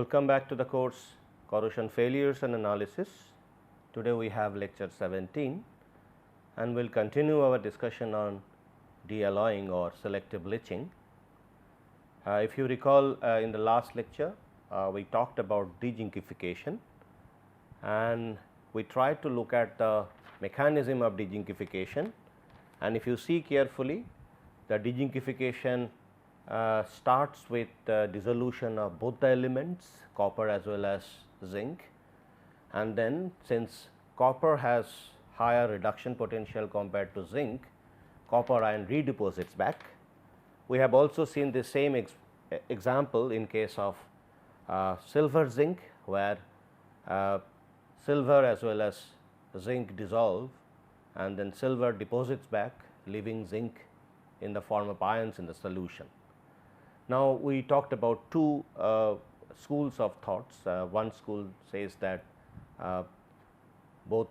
Welcome back to the course Corrosion Failures and Analysis. Today we have lecture 17 and we will continue our discussion on dealloying or selective leaching. If you recall, in the last lecture we talked about dezinkification and we tried to look at the mechanism of dezinkification, and if you see carefully, the dezinkification starts with dissolution of both the elements, copper as well as zinc, and then since copper has higher reduction potential compared to zinc, copper ion redeposits back. We have also seen the same example in case of silver zinc, where silver as well as zinc dissolve and then silver deposits back, leaving zinc in the form of ions in the solution. Now, we talked about two schools of thoughts. One school says that both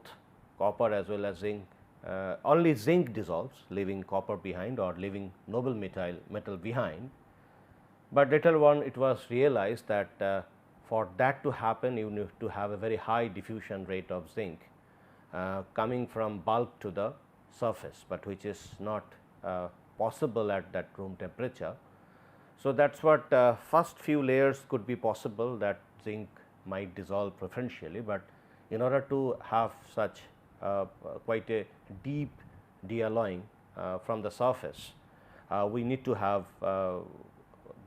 copper as well as zinc, only zinc dissolves, leaving copper behind or leaving noble metal behind. But later on it was realized that for that to happen, you need to have a very high diffusion rate of zinc coming from bulk to the surface, but which is not possible at that room temperature. So, that is what first few layers could be possible, that zinc might dissolve preferentially, but in order to have such quite a deep dealloying from the surface, we need to have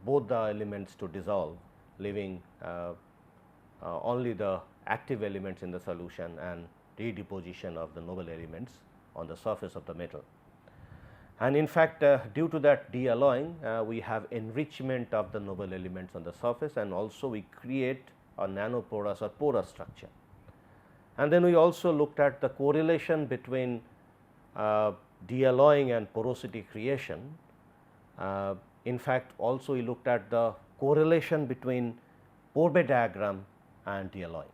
both the elements to dissolve, leaving only the active elements in the solution and redeposition of the noble elements on the surface of the metal. And in fact, due to that dealloying, we have enrichment of the noble elements on the surface, and also we create a nanoporous or porous structure. And then we also looked at the correlation between dealloying and porosity creation. In fact, also we looked at the correlation between Pourbaix diagram and dealloying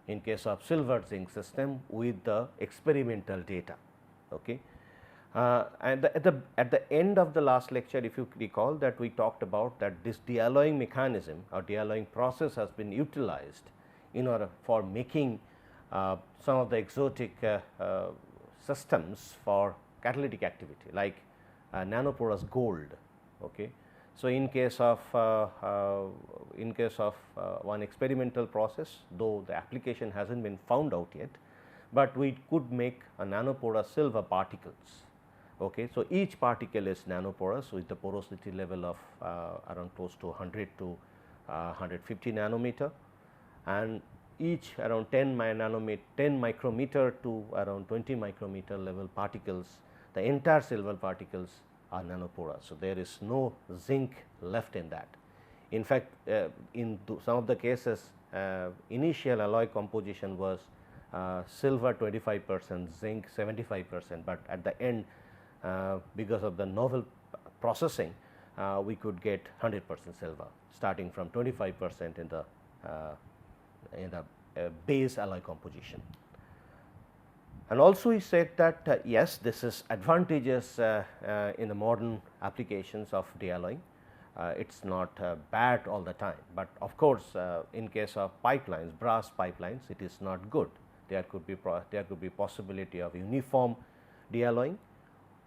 in case of silver zinc system with the experimental data. Okay. And at the end of the last lecture, if you recall, that we talked about that this dealloying mechanism or dealloying process has been utilized in order for making some of the exotic systems for catalytic activity, like nanoporous gold. Okay. So, in case of one experimental process, though the application has not been found out yet, but we could make a nanoporous silver particles. Okay. So, each particle is nanoporous with the porosity level of around close to 100 to 150 nanometer, and each around 10 micrometer to around 20 micrometer level particles, the entire silver particles are nanoporous. So, there is no zinc left in that. In fact, in some of the cases, initial alloy composition was silver 25%, zinc 75%, but at the end, because of the novel processing, we could get 100% silver, starting from 25% in the base alloy composition. And also he said that yes, this is advantageous in the modern applications of dealloying. It is not bad all the time, but of course, in case of pipelines, brass pipelines, it is not good. There could be possibility of uniform dealloying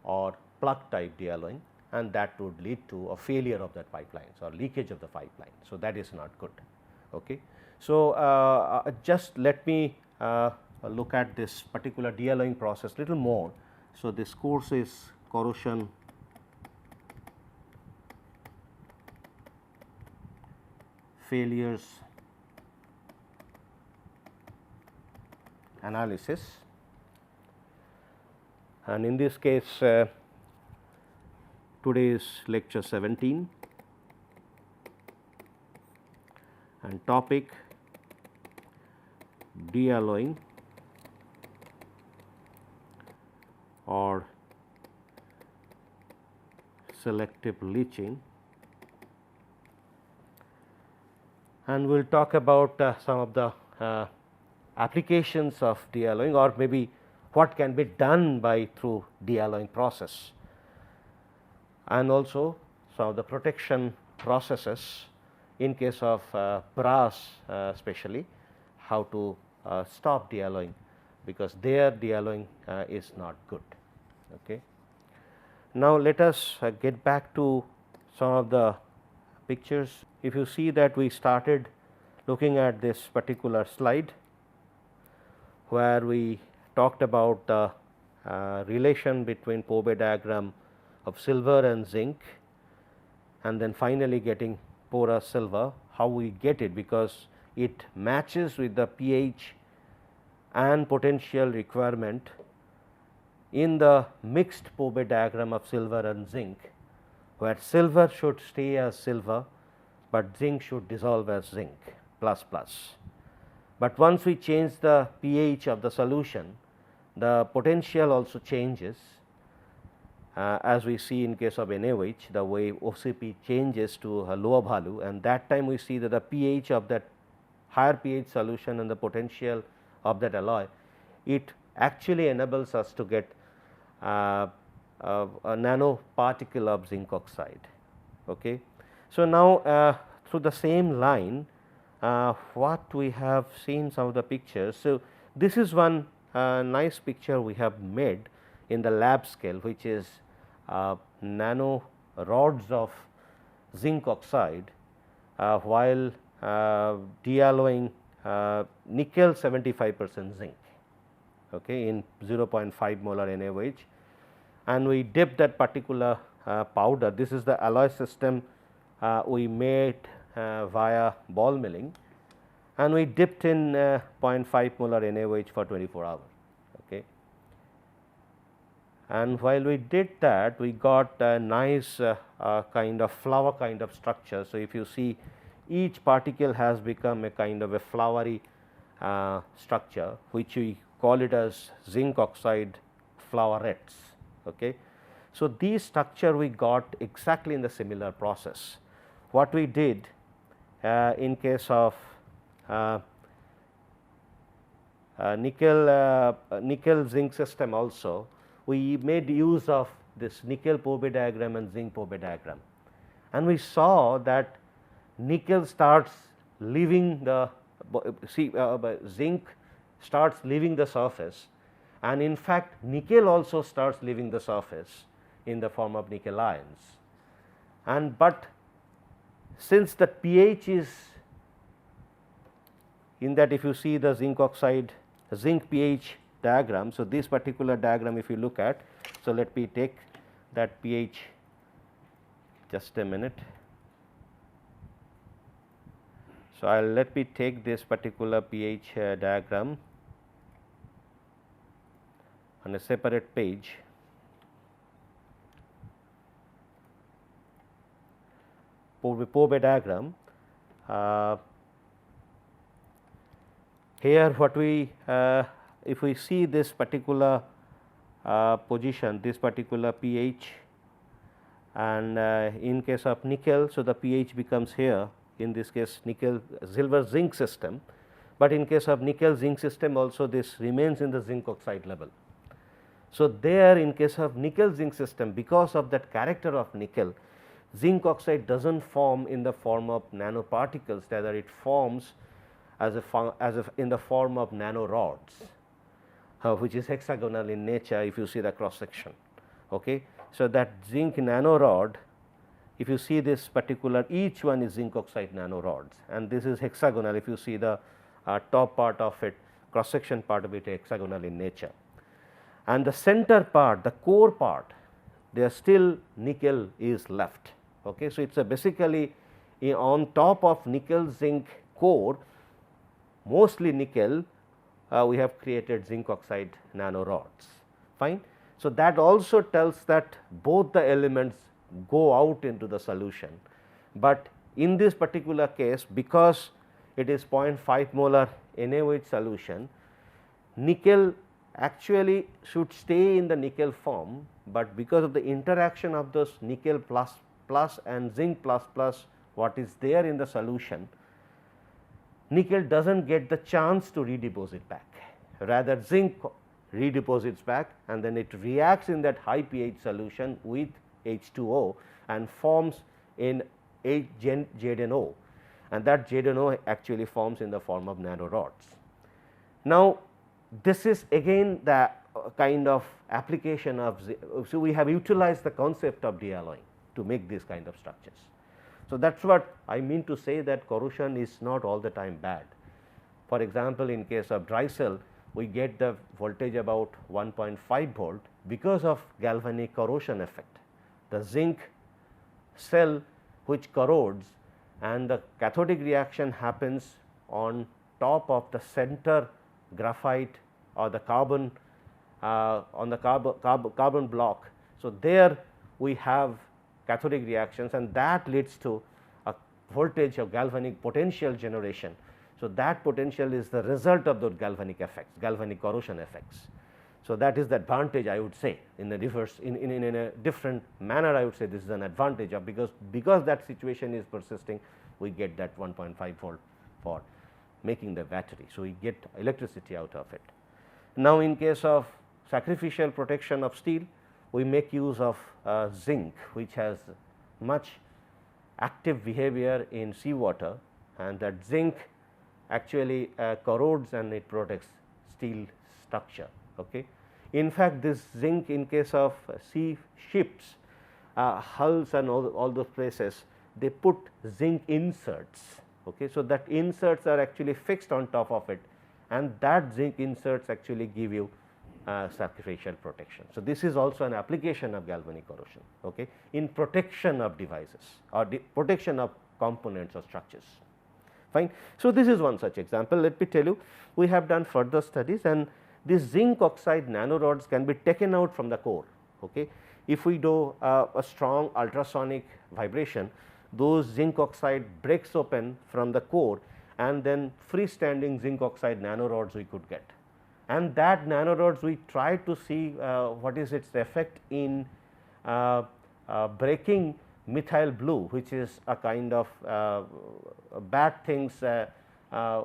or plug type dealloying, and that would lead to a failure of that pipelines or leakage of the pipeline. So, that is not good. Okay. So, just let me look at this particular dealloying process little more. So, this course is corrosion failures analysis, and in this case today is lecture 17 and topic dealloying or selective leaching, and we will talk about some of the applications of dealloying, or maybe what can be done through dealloying process, and also some of the protection processes in case of brass especially, how to stop dealloying, because their dealloying is not good. Okay. Now, let us get back to some of the pictures. If you see that we started looking at this particular slide, where we talked about the relation between Pourbaix diagram of silver and zinc, and then finally getting porous silver. How we get it? Because it matches with the pH and potential requirement in the mixed Pourbaix diagram of silver and zinc, where silver should stay as silver, but zinc should dissolve as zinc plus plus. But once we change the pH of the solution, the potential also changes, as we see in case of NaOH, the way OCP changes to a lower value, and that time we see that the pH of that higher pH solution and the potential of that alloy, it actually enables us to get a nanoparticle of zinc oxide. Okay. So, now through the same line, what we have seen some of the pictures. So, this is one nice picture we have made in the lab scale, which is nano rods of zinc oxide while dealloying nickel 75% zinc, okay, in 0.5 molar NaOH, and we dipped that particular powder. This is the alloy system we made via ball milling, and we dipped in 0.5 molar NaOH for 24 hours. Okay. And while we did that, we got a nice kind of flower kind of structure. So, if you see, each particle has become a kind of a flowery structure, which we call it as zinc oxide flowerets. Okay. So, these structure we got exactly in the similar process. What we did in case of nickel zinc system also, we made use of this nickel Pourbaix diagram and zinc Pourbaix diagram, and we saw that nickel starts leaving the zinc starts leaving the surface, and in fact nickel also starts leaving the surface in the form of nickel ions. And but since the pH is in that, if you see the zinc oxide zinc pH diagram. So, this particular diagram if you look at, so let me take that pH, just a minute. So, let me take this particular pH diagram on a separate page. Pourbaix diagram. Here what we if we see this particular position, this particular pH, and in case of nickel, so the pH becomes here, in this case nickel silver zinc system, but in case of nickel zinc system also this remains in the zinc oxide level. So, there in case of nickel zinc system, because of that character of nickel, zinc oxide does not form in the form of nanoparticles, rather it forms as in the form of nanorods, which is hexagonal in nature if you see the cross section. Okay. So, that zinc nanorod, if you see this particular, each one is zinc oxide nanorods, and this is hexagonal. If you see the top part of it, cross section part of it hexagonal in nature, and the center part, the core part, there still nickel is left. Okay. So, it is basically on top of nickel zinc core, mostly nickel, we have created zinc oxide nanorods. Fine. So, that also tells that both the elements go out into the solution, but in this particular case, because it is 0.5 molar NaOH solution, nickel actually should stay in the nickel form, but because of the interaction of those nickel plus plus and zinc plus plus what is there in the solution, nickel does not get the chance to redeposit back, rather zinc redeposits back, and then it reacts in that high pH solution with H2O and forms in ZnO. and that ZNO actually forms in the form of nanorods. Now, this is again the kind of application of, so we have utilized the concept of dealloying to make these kind of structures. So, that is what I mean to say, that corrosion is not all the time bad. For example, in case of dry cell, we get the voltage about 1.5 volt because of galvanic corrosion effect. The zinc cell which corrodes, and the cathodic reaction happens on top of the center graphite or the carbon on the carbon block. So, there we have cathodic reactions, and that leads to a voltage of galvanic potential generation. So, that potential is the result of those galvanic effects, galvanic corrosion effects. So, that is the advantage, I would say, in the reverse, in a different manner, I would say this is an advantage of, because that situation is persisting, we get that 1.5 volt for making the battery. So, we get electricity out of it. Now, in case of sacrificial protection of steel, we make use of zinc, which has much active behavior in seawater, and that zinc actually corrodes and it protects steel structure. Okay. In fact, this zinc, in case of sea ships, hulls and all those places, they put zinc inserts. Okay. So, that inserts are actually fixed on top of it, and that zinc inserts actually give you sacrificial protection. So, this is also an application of galvanic corrosion, okay, in protection of devices or protection of components or structures. Fine. So, this is one such example. Let me tell you, we have done further studies, and these zinc oxide nanorods can be taken out from the core. Okay. If we do a strong ultrasonic vibration, those zinc oxide breaks open from the core, and then freestanding zinc oxide nanorods we could get. And that nanorods we try to see what is its effect in breaking methyl blue, which is a kind of bad things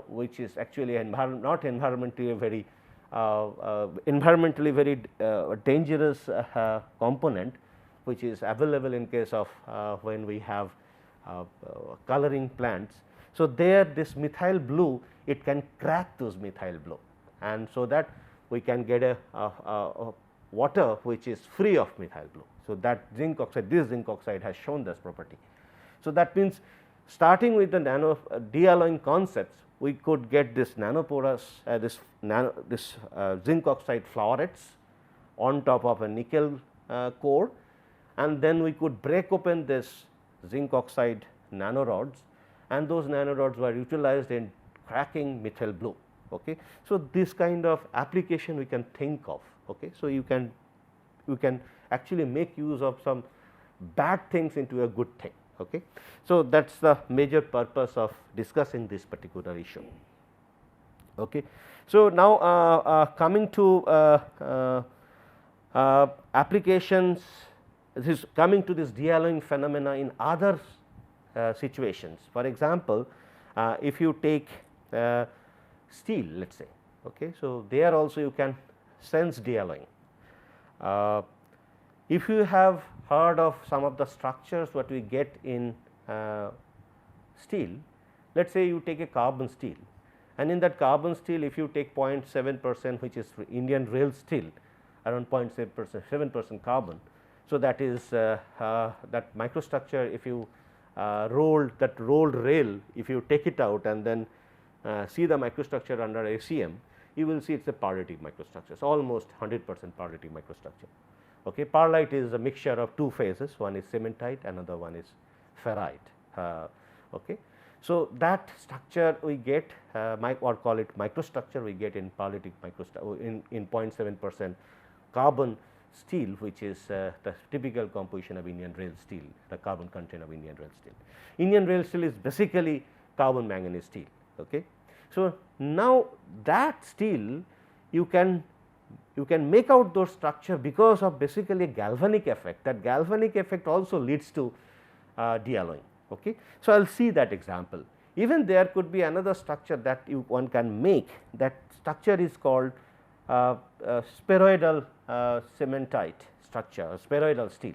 which is actually not environmentally very dangerous component, which is available in case of when we have coloring plants. So, there this methyl blue, it can crack those methyl blue, and so that we can get a water which is free of methyl blue. So, that zinc oxide, this zinc oxide has shown this property. So, that means starting with the dealloying concepts, we could get this nanoporous zinc oxide flowerets on top of a nickel core, and then we could break open this zinc oxide nanorods, and those nanorods were utilized in cracking methyl blue. Okay. So, this kind of application we can think of. Okay. So, you can actually make use of some bad things into a good thing. Okay. So, that is the major purpose of discussing this particular issue. Okay. So, now coming to applications, this is coming to this dealloying phenomena in other situations. For example, if you take steel, let us say. Okay. So, there also you can sense dealloying. If you have heard of some of the structures what we get in steel, let us say you take a carbon steel, and in that carbon steel if you take 0.7% which is Indian rail steel, around 0.7% carbon. So, that is that microstructure, if you rolled rail, if you take it out and then see the microstructure under ACM, you will see it is a paralytic microstructure. It is almost 100% paralytic microstructure. Okay. Perlite is a mixture of two phases, one is cementite, another one is ferrite. Okay. So, that structure we get or call it microstructure we get in paralytic microstructure in 0.7% carbon steel, which is the typical composition of Indian rail steel, the carbon content of Indian rail steel. Indian rail steel is basically carbon manganese steel. Okay. So, now that steel you can make out those structure because of basically galvanic effect. That galvanic effect also leads to dealloying. Okay. So, I will see that example. Even there could be another structure that one can make, that structure is called spheroidal cementite structure, spheroidal steel.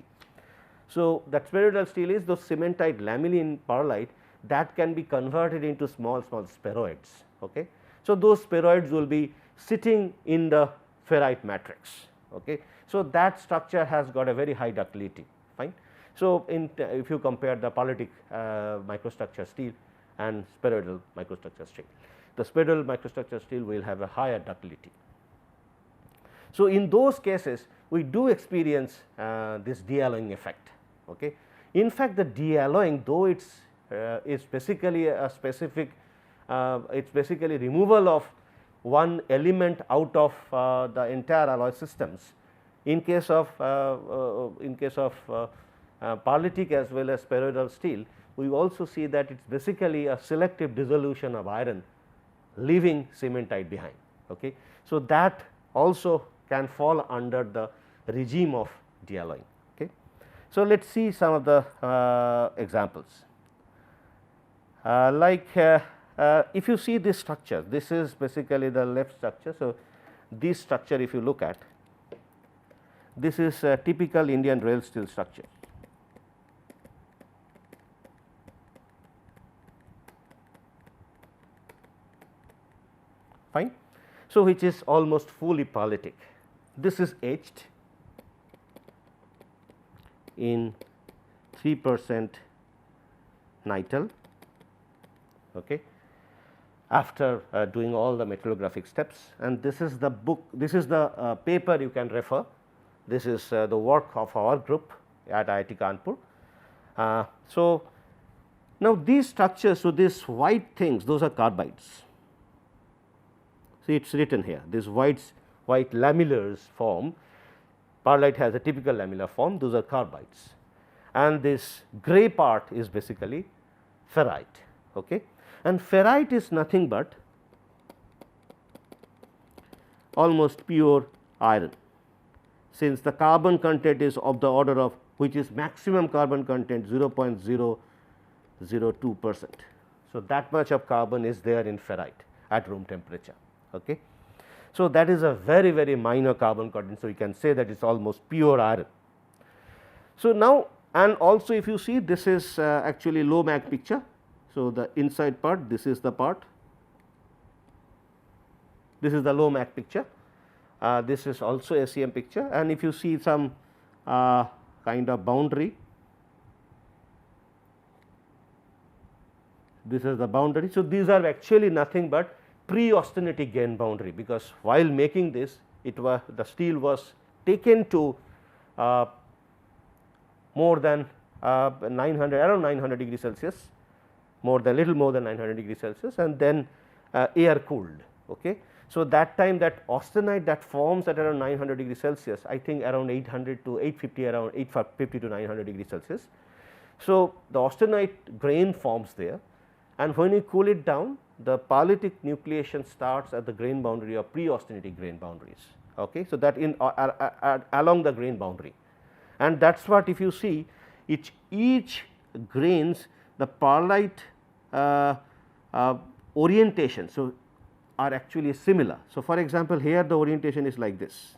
So, that spheroidal steel is those cementite lamellin perlite that can be converted into small spheroids. Okay. So, those spheroids will be sitting in the ferrite matrix. Okay. So, that structure has got a very high ductility, fine. So, if you compare the paralitic microstructure steel and spheroidal microstructure steel, the spheroidal microstructure steel will have a higher ductility. So, in those cases we do experience this de-alloying effect. Okay. In fact, the de-alloying, though it is basically a specific, it is basically removal of one element out of the entire alloy systems. In case of paralitic as well as spheroidal steel, we also see that it is basically a selective dissolution of iron, leaving cementite behind. Okay. So, that also can fall under the regime of de-alloying. Okay. So, let us see some of the examples. If you see this structure, this is basically the left structure. So, this structure, if you look at, this is a typical Indian rail steel structure. Fine. So, which is almost fully paralitic. This is etched in 3% nitrile, okay, after doing all the metallographic steps, and this is the book, this is the paper you can refer. This is the work of our group at IIT Kanpur. So, now these structures, so these white things, those are carbides. See, it is written here, these white lamellars form, perlite has a typical lamellar form, those are carbides, and this grey part is basically ferrite. Okay. And ferrite is nothing but almost pure iron, since the carbon content is of the order of, which is maximum carbon content 0.002%. So, that much of carbon is there in ferrite at room temperature. Okay. So, that is a very minor carbon content. So, you can say that it is almost pure iron. So, now, and also if you see, this is actually low mag picture. So, the inside part, this is the part, this is the low mag picture, this is also SEM picture, and if you see some kind of boundary, this is the boundary. So, these are actually nothing but pre-austenitic grain boundary, because while making this, it was, the steel was taken to more than 900, around 900 degree Celsius, little more than 900 degree Celsius, and then air cooled. Okay. So, that time that austenite that forms at around 900 degree Celsius, I think around 800 to 850, around 850 to 900 degree Celsius. So, the austenite grain forms there, and when you cool it down, the paralitic nucleation starts at the grain boundary of pre-austenitic grain boundaries. Okay. So, that in along the grain boundary, and that is what, if you see each grains, the perlite orientation, so are actually similar. So, for example, here the orientation is like this,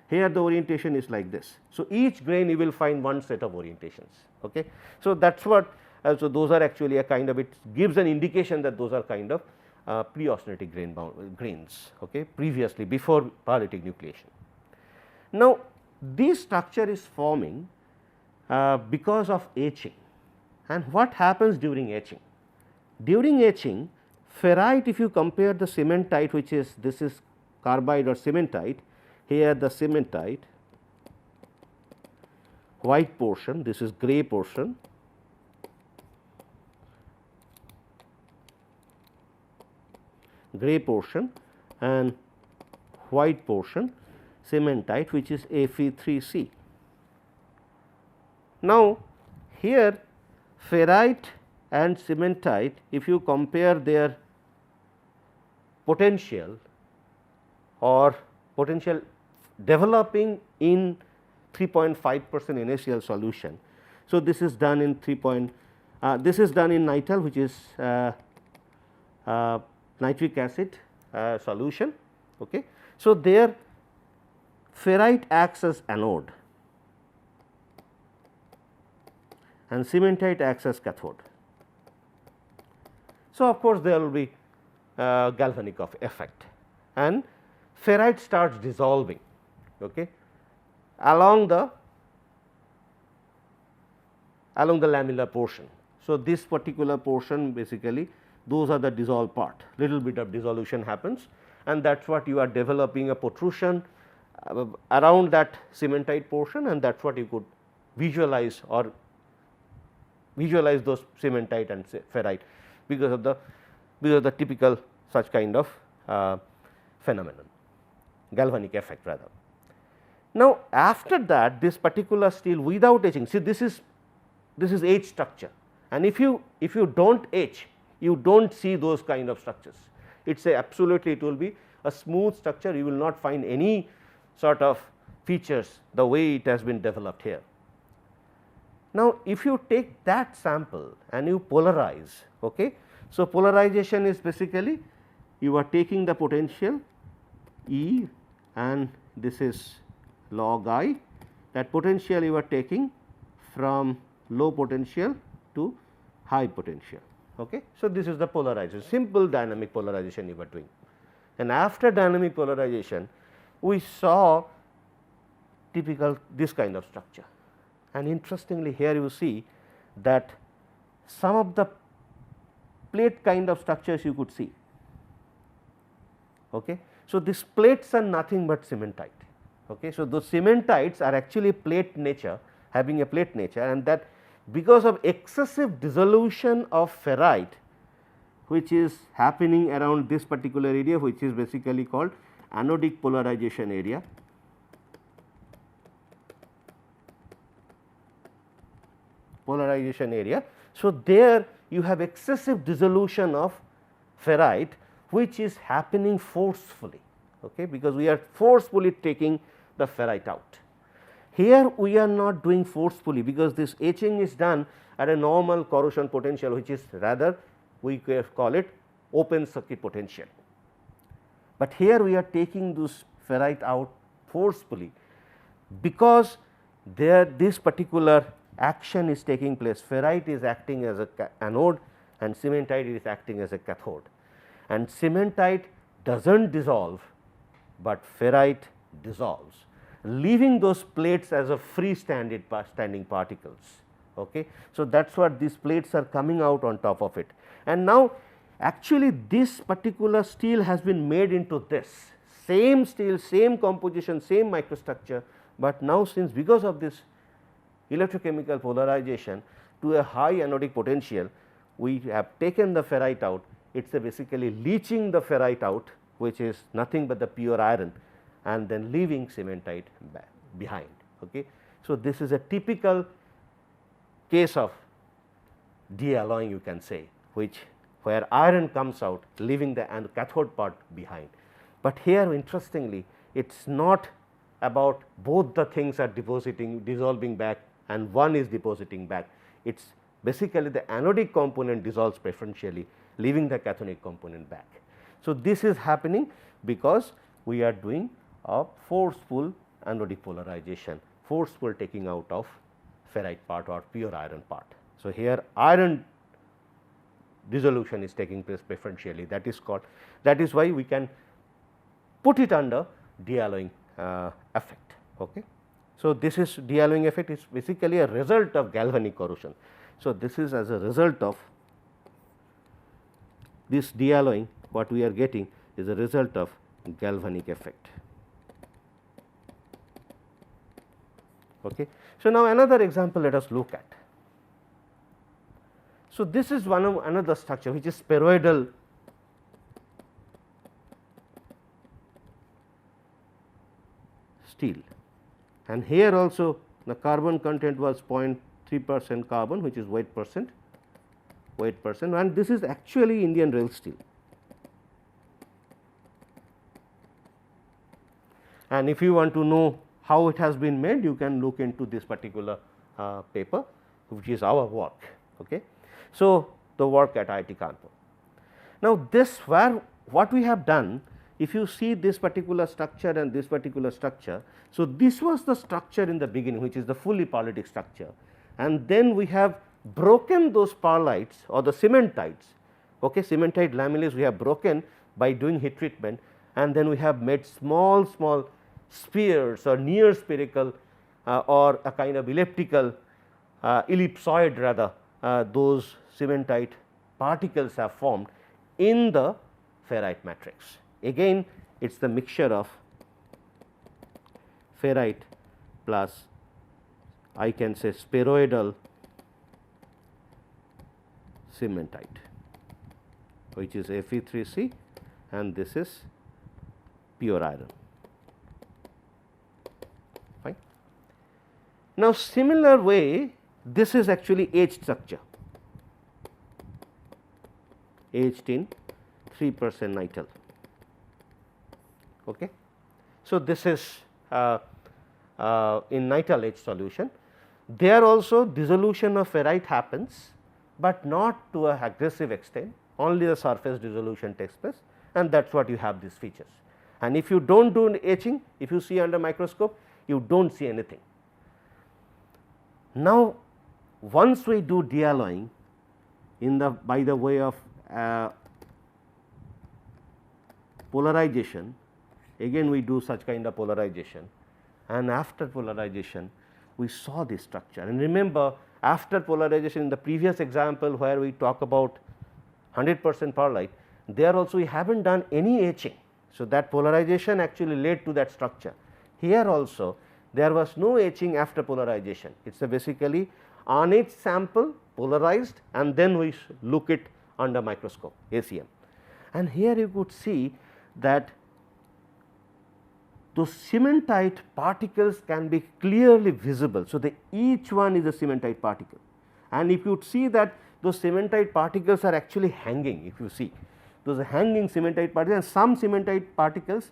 here the orientation is like this. So, each grain you will find one set of orientations. Okay. So, that is what, so those are actually a kind of, it gives an indication that those are kind of pre-austenitic grains, okay, previously before paralitic nucleation. Now, this structure is forming because of etching. And what happens during etching? During etching, ferrite, if you compare the cementite, which is, this is carbide or cementite, here the cementite, white portion, this is grey portion, and white portion cementite, which is Fe3C. Now, here ferrite and cementite, if you compare their potential or potential developing in 3.5% NaCl solution. So, this is done in this is done in nitrile, which is nitric acid solution. Okay. So, there ferrite acts as anode, and cementite acts as cathode. So, of course, there will be galvanic of effect, and ferrite starts dissolving along the lamellar portion. So, this particular portion basically those are the dissolved part, little bit of dissolution happens, and that is what you are developing a protrusion around that cementite portion, and that is what you could visualize or visualize those cementite and ferrite because of the typical such kind of phenomenon, galvanic effect rather. Now, after that this particular steel without etching, see this is etch structure, and if you do not etch, you do not see those kind of structures. It is absolutely, it will be a smooth structure, you will not find any sort of features the way it has been developed here. Now, if you take that sample and you polarize, so polarization is basically you are taking the potential E and this is log I, that potential you are taking from low potential to high potential. So, this is the polarization, simple dynamic polarization you were doing, and after dynamic polarization we saw typical this kind of structure, and interestingly here you see that some of the plate kind of structures you could see. So, these plates are nothing but cementite. So, those cementites are actually plate nature, having a plate nature, and that because of excessive dissolution of ferrite which is happening around this particular area, which is basically called anodic polarization area. So, there you have excessive dissolution of ferrite which is happening forcefully, because we are forcefully taking the ferrite out. Here we are not doing forcefully, because this etching is done at a normal corrosion potential, which is rather we call it open circuit potential. But here we are taking this ferrite out forcefully, because there this particular action is taking place. Ferrite is acting as a anode and cementite is acting as a cathode, and cementite does not dissolve, but ferrite dissolves, leaving those plates as a free standing particles. So, that is what these plates are coming out on top of it, and now actually this particular steel has been made into this same steel, same composition, same microstructure, but now since because of this electrochemical polarization to a high anodic potential, we have taken the ferrite out. It is basically leaching the ferrite out, which is nothing but the pure iron, and then leaving cementite behind. So, this is a typical case of dealloying, you can say, where iron comes out leaving the cathode part behind. But here interestingly it is not about both the things are dissolving back and one is depositing back. It is basically the anodic component dissolves preferentially, leaving the cathodic component back. So, this is happening because we are doing a forceful anodic polarization, forceful taking out of ferrite part or pure iron part. So, here iron dissolution is taking place preferentially, that is called, that is why we can put it under dealloying effect. So, this is dealloying effect is basically a result of galvanic corrosion. So, this is as a result of this dealloying, what we are getting is a result of galvanic effect. So, now another example let us look at. So, this is one of another structure which is spheroidal steel, and here also the carbon content was 0.3% carbon, which is weight percent, and this is actually Indian rail steel. And if you want to know how it has been made, you can look into this particular paper, which is our work. So, the work at IIT Kanpur. Now, this what we have done, if you see this particular structure and this particular structure. So, this was the structure in the beginning, which is the fully polytic structure, and then we have broken those pearlites or the cementites, okay, cementite lamellae we have broken by doing heat treatment, and then we have made small spheres or near spherical or a kind of elliptical ellipsoid rather, those cementite particles have formed in the ferrite matrix. Again it is the mixture of ferrite plus I can say spheroidal cementite, which is Fe3C, and this is pure iron. Fine. Now, similar way, this is actually aged structure, aged in 3% nital. Okay. So, this is in nital aged solution. There also dissolution of ferrite happens, but not to a aggressive extent, only the surface dissolution takes place, and that is what you have these features. And if you do not do etching, if you see under microscope, you do not see anything. Now, once we do dealloying in the by the way of polarization, again we do such kind of polarization, and after polarization we saw this structure. And remember, after polarization in the previous example where we talk about 100% pearlite, there also we have not done any etching. So, that polarization actually led to that structure. Here also there was no etching after polarization, it is a basically unetched sample polarized, and then we look it under microscope ACM. And here you could see that those cementite particles can be clearly visible. So, each one is a cementite particle, and if you see that those cementite particles are actually hanging, if you see those are hanging cementite particles, and some cementite particles,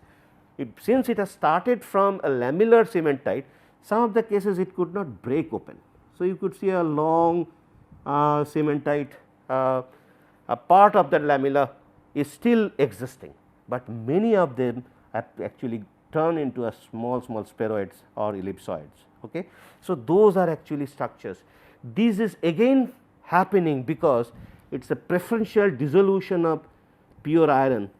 since it has started from a lamellar cementite, some of the cases it could not break open. So, you could see a long cementite, a part of that lamella is still existing, but many of them have actually turn into a small spheroids or ellipsoids. Okay. So, those are actually structures. This is again happening because it is a preferential dissolution of pure iron.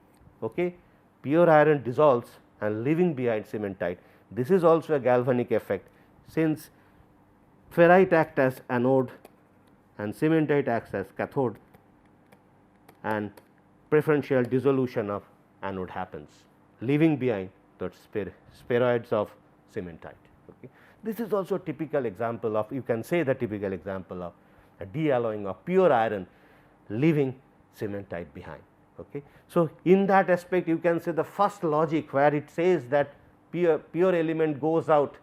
Okay. Pure iron dissolves and leaving behind cementite. This is also a galvanic effect, since ferrite acts as anode and cementite acts as cathode, and preferential dissolution of anode happens, leaving behind the spheroids of cementite. Okay. This is also a typical example of, you can say the typical example of a dealloying of pure iron leaving cementite behind. Okay. So, in that aspect you can say the first logic where it says that pure element goes out,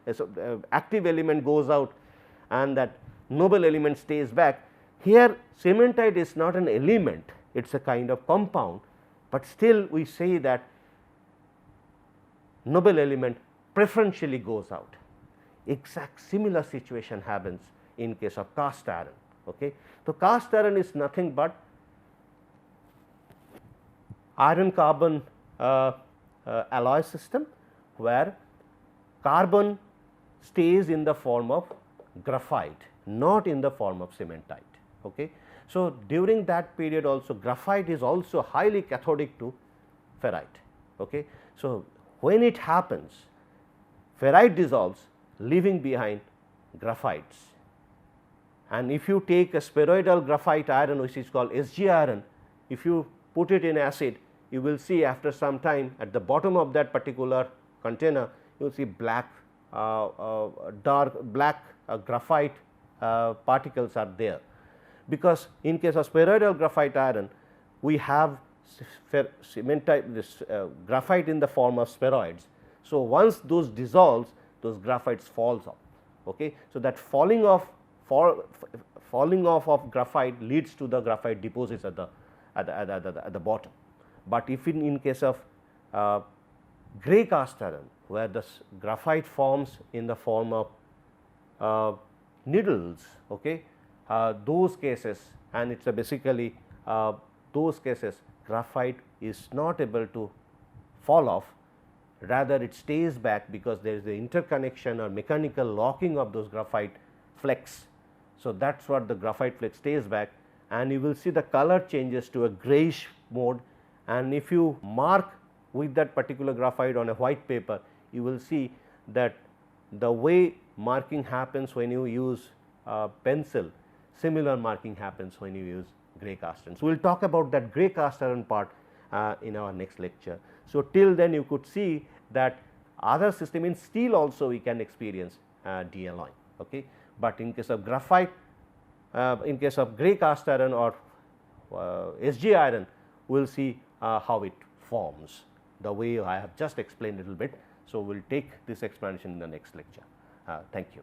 active element goes out, and that noble element stays back. Here cementite is not an element, it is a kind of compound, but still we say that noble element preferentially goes out. Exact similar situation happens in case of cast iron. Okay. So, cast iron is nothing but iron carbon alloy system, where carbon stays in the form of graphite, not in the form of cementite. Okay. So, during that period also graphite is also highly cathodic to ferrite. Okay. So, when it happens, ferrite dissolves leaving behind graphites, and if you take a spheroidal graphite iron which is called SG iron, if you put it in acid, you will see after some time at the bottom of that particular container you will see black dark black graphite particles are there, because in case of spheroidal graphite iron we have cementite, this graphite in the form of spheroids. So, once those dissolves, those graphites falls off. Okay. So, that falling off of graphite leads to the graphite deposits at the bottom. But if in case of grey cast iron, where the graphite forms in the form of needles, okay, those cases, and it is basically those cases graphite is not able to fall off, rather it stays back because there is the interconnection or mechanical locking of those graphite flecks So, that is what the graphite flake stays back, and you will see the color changes to a grayish mode, and if you mark with that particular graphite on a white paper, you will see that the way marking happens when you use pencil, similar marking happens when you use grey cast iron. So, we will talk about that grey cast iron part in our next lecture. So, till then you could see that other system in steel also we can experience de-alloying, okay. But in case of graphite, in case of grey cast iron or SG iron, we will see how it forms the way I have just explained a little bit. So, we will take this explanation in the next lecture. Thank you.